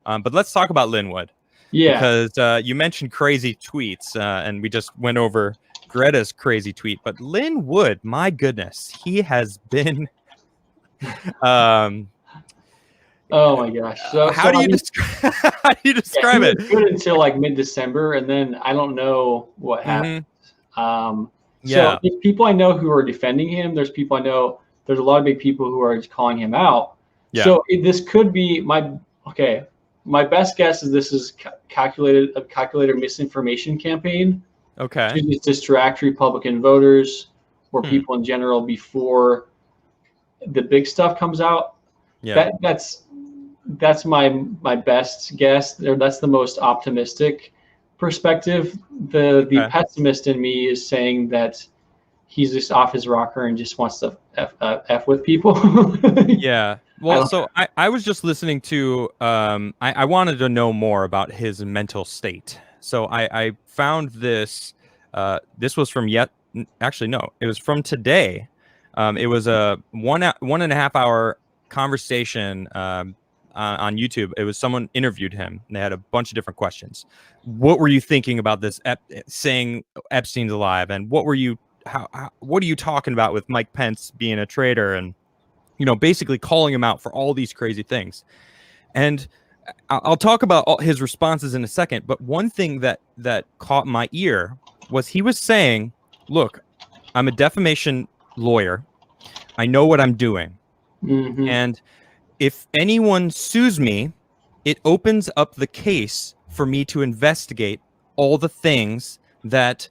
But let's talk about Lin Wood. Yeah. Because you mentioned crazy tweets, and we just went over Greta's crazy tweet. But Lin Wood, my goodness, he has been. Oh my gosh! How do you describe he it? was good until like mid-December, and then I don't know what happened. So there's people I know who are defending him. There's people I know. There's a lot of big people who are just calling him out. Yeah. So this could be my best guess is this is a calculated misinformation campaign. Okay. To distract Republican voters or people in general before the big stuff comes out. Yeah. That's my best guess. That's the most optimistic perspective. The pessimist in me is saying that he's just off his rocker and just wants to f with people. Yeah. Well, so I was just listening to I wanted to know more about his mental state. So I found this. This was from it was from today. It was a 1.5 hour conversation on YouTube. It was someone interviewed him and they had a bunch of different questions. What were you thinking about this saying Epstein's alive, and what are you talking about with Mike Pence being a traitor, and basically calling him out for all these crazy things. And I'll talk about all his responses in a second, but one thing that caught my ear was he was saying, look, I'm a defamation lawyer. I know what I'm doing. Mm-hmm. And if anyone sues me, it opens up the case for me to investigate all the things that,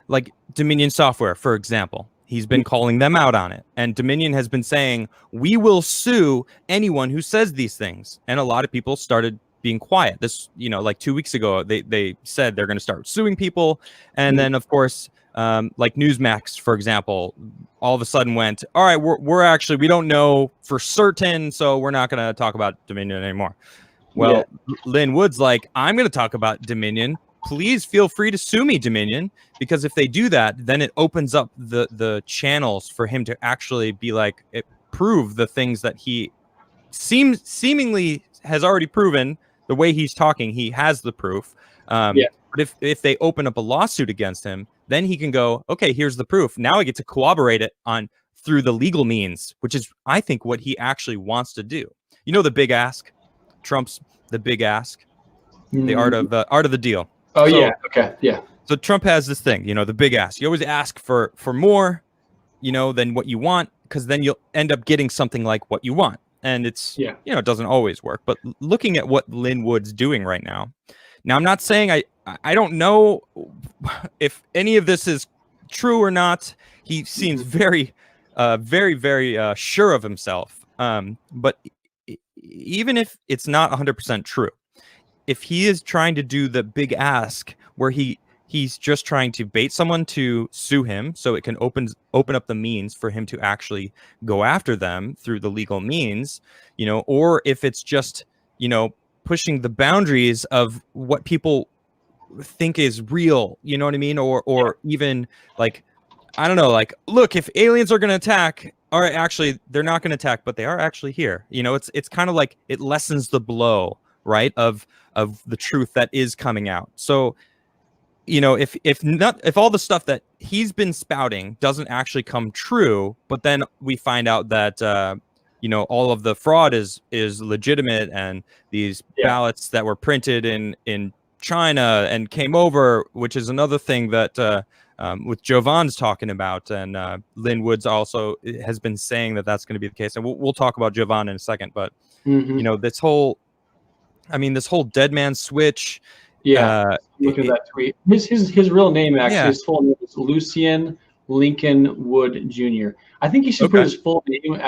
like Dominion Software, for example. He's been calling them out on it. And Dominion has been saying, we will sue anyone who says these things. And a lot of people started being quiet. This, like 2 weeks ago, they said they're going to start suing people. And then, of course, like Newsmax, for example, all of a sudden went, all right, we don't know for certain, so we're not going to talk about Dominion anymore. Well, Lin Wood's like, I'm going to talk about Dominion. Please feel free to sue me, Dominion, because if they do that, then it opens up the channels for him to actually be like, prove the things that he seemingly has already proven. The way he's talking, he has the proof. But if they open up a lawsuit against him, then he can go, okay, here's the proof. Now I get to corroborate it through the legal means, which is, I think, what he actually wants to do. The big ask, Trump's the big ask, the art of the deal. Oh, so, yeah. Okay. Yeah. So Trump has this thing, the big ask. You always ask for more, than what you want, because then you'll end up getting something like what you want. And it's, it doesn't always work. But looking at what Lin Wood's doing right now, I'm not saying I don't know if any of this is true or not. He seems very, very sure of himself. But even if it's not 100% true, if he is trying to do the big ask where he's just trying to bait someone to sue him so it can open up the means for him to actually go after them through the legal means, or if it's just, pushing the boundaries of what people think is real, you know what I mean? Or even like, I don't know, like, look, if aliens are going to attack, all right, actually, they're not going to attack, but they are actually here. It's kind of like it lessens the blow, right, of the truth that is coming out. So, if all the stuff that he's been spouting doesn't actually come true, but then we find out that all of the fraud is legitimate, and these ballots that were printed in China and came over, which is another thing that with Jovan's talking about, and Lin Wood's also has been saying that that's going to be the case, and we'll talk about Jovan in a second. But this whole dead man switch. Yeah, look at that tweet. His real name, actually, his full name is Lucien Lincoln Wood Jr. I think he should put his full name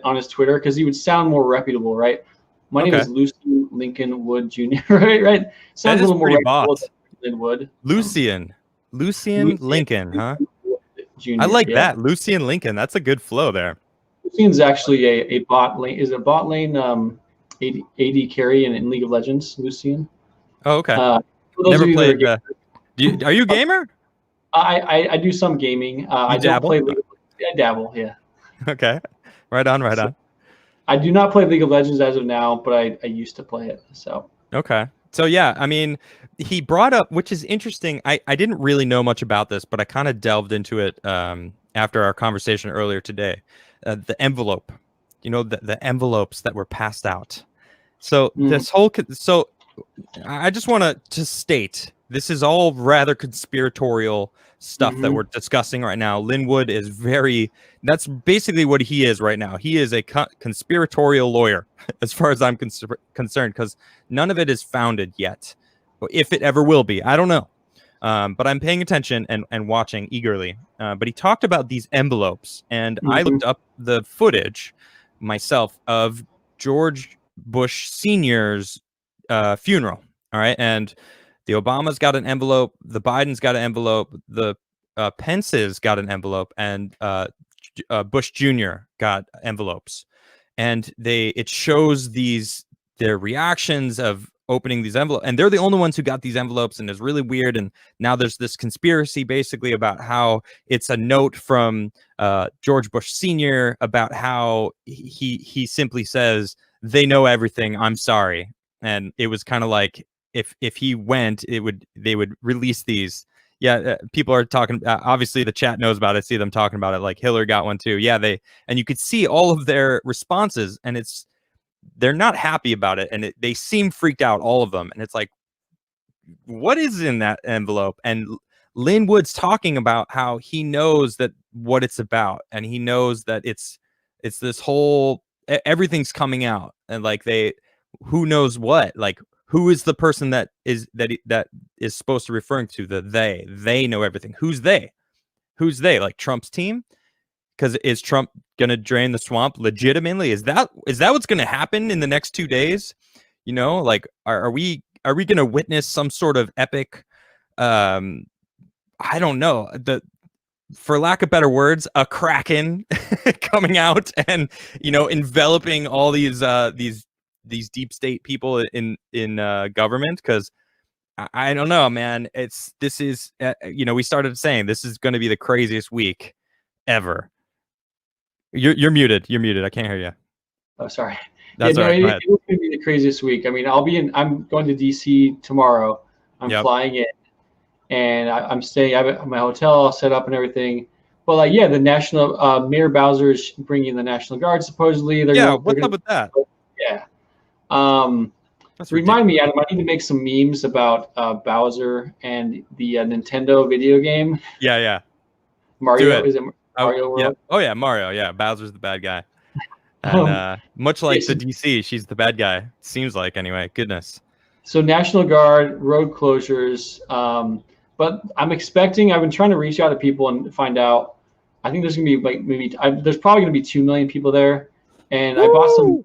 on his Twitter, because he would sound more reputable, right? My name is Lucien Lincoln Wood Jr. Right? Sounds a little more reputable than Lin Wood. Lucien Lincoln, huh? Jr. I like that. Lucien Lincoln. That's a good flow there. Lucien's actually a bot lane. Is a bot lane AD carry in League of Legends, Lucien. Oh, okay. Never played. Are you a gamer? I do some gaming. I don't play League of Legends. I dabble, yeah. Okay. Right on. I do not play League of Legends as of now, but I used to play it. So okay. So yeah, I mean, he brought up, which is interesting. I didn't really know much about this, but I kind of delved into it after our conversation earlier today. The envelope, the envelopes that were passed out. So so I just want to state this is all rather conspiratorial stuff that we're discussing right now. Lin Wood is that's basically what he is right now. He is a conspiratorial lawyer, as far as I'm concerned, because none of it is founded yet. If it ever will be, I don't know. But I'm paying attention and watching eagerly. But he talked about these envelopes, and I looked up the footage myself of George Bush Sr.'s funeral. All right. And the Obamas got an envelope. The Bidens got an envelope. The Pence's got an envelope. And Bush Jr. got envelopes. And it shows their reactions of opening these envelopes. And they're the only ones who got these envelopes. And it's really weird. And now there's this conspiracy basically about how it's a note from George Bush Sr. about how he simply says, they know everything. I'm sorry. And it was kind of like if he went, they would release these. Yeah, people are talking. Obviously, the chat knows about it. I see them talking about it. Like Hillary got one too. Yeah, and you could see all of their responses, and they're not happy about it, and they seem freaked out, all of them. And it's like, what is in that envelope? And Lin Wood's talking about how he knows what it's about, and he knows that it's this whole everything's coming out, and like who knows what, like who is the person that is supposed to referring to they know everything. Who's they like Trump's team? Because is Trump gonna drain the swamp legitimately? Is that what's gonna happen in the next 2 days? Like are we gonna witness some sort of epic I don't know, for lack of better words, a kraken coming out and enveloping all these deep state people in government? Because I don't know, man. This is we started saying this is going to be the craziest week ever. You're muted. I can't hear you. Oh, sorry. That's all right. It's going to be the craziest week. I mean, I'm going to DC tomorrow. I'm flying in, and I'm staying. I have my hotel all set up and everything. But like, the national Mayor Bowser is bringing the National Guard. Supposedly, what's up with that? Yeah. Remind me, Adam, I need to make some memes about Bowser and the Nintendo video game. Yeah. Mario, is it Mario World? Yeah. Oh yeah, Mario. Yeah, Bowser's the bad guy. And much like the DC, she's the bad guy. Seems like, anyway. Goodness. So National Guard, road closures. But I've been trying to reach out to people and find out. I think there's gonna be there's probably gonna be 2 million people there, and I bought some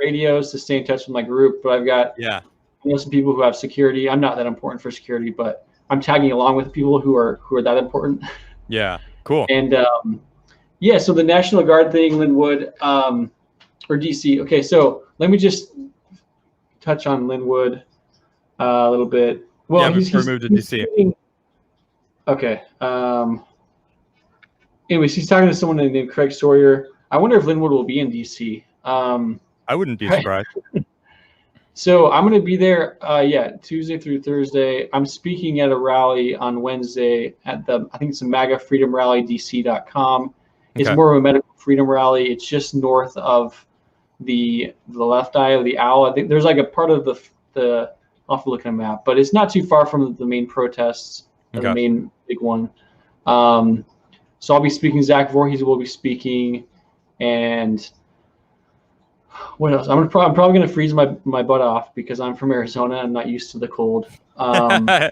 radios to stay in touch with my group. But I've got some people who have security. I'm not that important for security, but I'm tagging along with people who are that important. Yeah, cool. And so the National Guard thing, Lin Wood, or DC. Okay, so let me just touch on Lin Wood a little bit. Well, he's moved to DC. Okay. Anyways, he's talking to someone named Craig Sawyer. I wonder if Lin Wood will be in DC. I wouldn't be surprised. So I'm going to be there, Tuesday through Thursday. I'm speaking at a rally on Wednesday at I think it's the MAGAFreedomRallyDC.com. It's more of a medical freedom rally. It's just north of the left eye of the owl. I think there's like a part of the I'll have to look at a map, but it's not too far from the main protests, the main big one. So I'll be speaking. Zach Voorhees will be speaking, and what else? I'm probably going to freeze my butt off because I'm from Arizona. I'm not used to the cold. Well,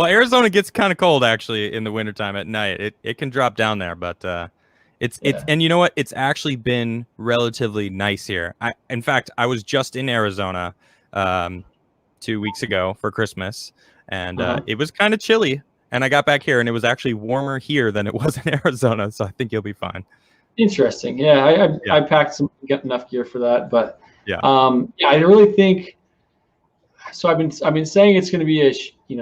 Arizona gets kind of cold actually in the wintertime at night. It can drop down there, but it's and you know what? It's actually been relatively nice here. In fact, I was just in Arizona 2 weeks ago for Christmas, and it was kind of chilly. And I got back here, and it was actually warmer here than it was in Arizona. So I think you'll be fine. Interesting. Yeah, I packed got enough gear for that, but I really think. So I've been saying it's going to be a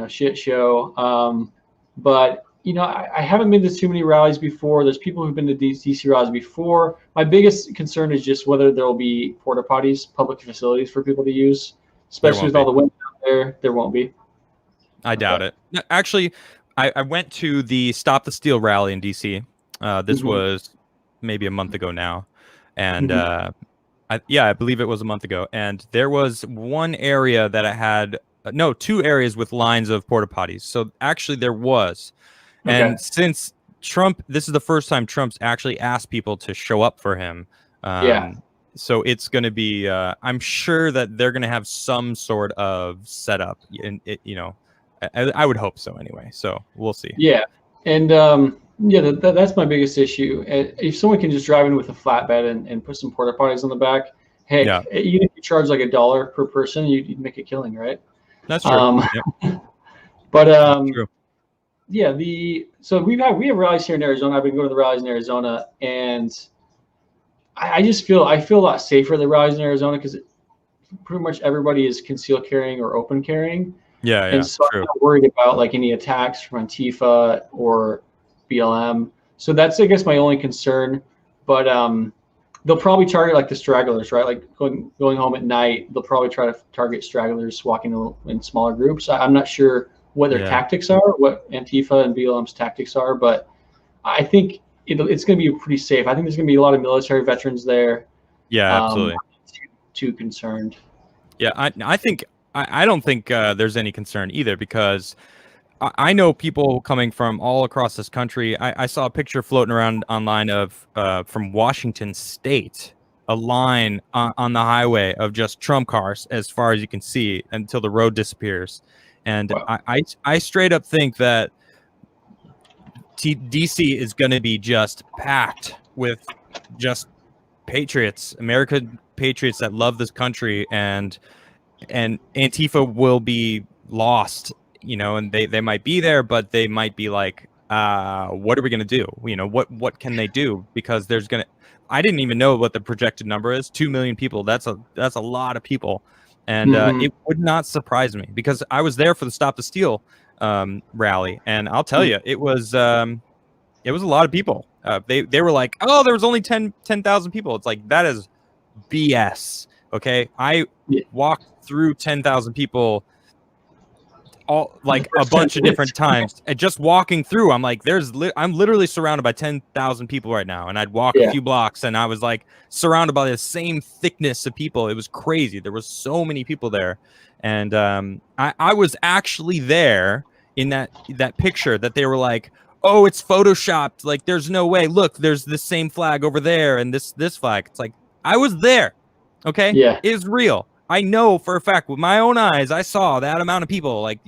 shit show, but I haven't been to too many rallies before. There's people who've been to DC rallies before. My biggest concern is just whether there will be porta potties, public facilities for people to use, especially with all the women out there. There won't be. I doubt it. Actually, I went to the Stop the Steal rally in DC. This was maybe a month ago now, and I believe it was a month ago. And there was one area that I had two areas with lines of porta potties. So actually, there was. And since Trump, this is the first time Trump's actually asked people to show up for him. So it's going to be, I'm sure that they're going to have some sort of setup. And I would hope so anyway. So we'll see. Yeah. And that's my biggest issue. If someone can just drive in with a flatbed and put some porta potties on the back, hey, even if you charge like $1 per person, you'd make a killing, right? That's true. But that's true. Yeah, so we have rallies here in Arizona. I've been going to the rallies in Arizona, and I feel a lot safer at the rallies in Arizona because pretty much everybody is concealed carrying or open carrying. And so I'm not worried about like any attacks from Antifa or BLM. So that's, I guess, my only concern. But they'll probably target like the stragglers, right? Like going home at night, they'll probably try to target stragglers walking in smaller groups. I'm not sure what their tactics are, what Antifa and BLM's tactics are, but I think it's going to be pretty safe. I think there's going to be a lot of military veterans there. Yeah, absolutely. I'm not too concerned. Yeah, I don't think there's any concern either, because I know people coming from all across this country. I saw a picture floating around online of from Washington State, a line on the highway of just Trump cars as far as you can see until the road disappears. And I straight up think that DC is going to be just packed with just patriots, American patriots that love this country, and Antifa will be lost, and they might be there, but they might be like, what are we going to do? What can they do? Because I didn't even know what the projected number is. 2 million people. That's a lot of people. And it would not surprise me, because I was there for the Stop the Steal rally, and I'll tell you, it was a lot of people. They were like, oh, there was only 10,000 people. It's like, that is BS. Okay, I walked through 10,000 people, all like a bunch of different times, and just walking through, I'm like, I'm literally surrounded by 10,000 people right now, and I'd walk a few blocks, and I was like surrounded by the same thickness of people. It was crazy. There was so many people there, and I was actually there in that picture that they were like, oh, it's photoshopped. Like, there's no way. Look, there's this same flag over there, and this flag. It's like, I was there. Okay, it is real. I know for a fact with my own eyes, I saw that amount of people. Like,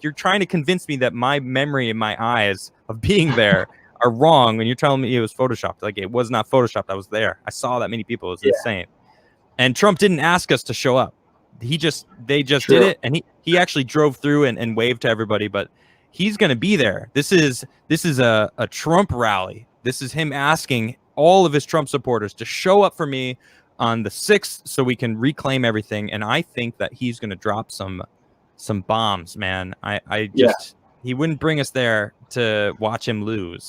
you're trying to convince me that my memory and my eyes of being there are wrong, and you're telling me it was photoshopped. Like, it was not photoshopped. I was there. I saw that many people. It was insane. And Trump didn't ask us to show up. They just did it, and he actually drove through and waved to everybody. But he's going to be there. This is a Trump rally. This is him asking all of his Trump supporters to show up for me on the 6th so we can reclaim everything. And I think that he's going to drop some bombs, man. He wouldn't bring us there to watch him lose.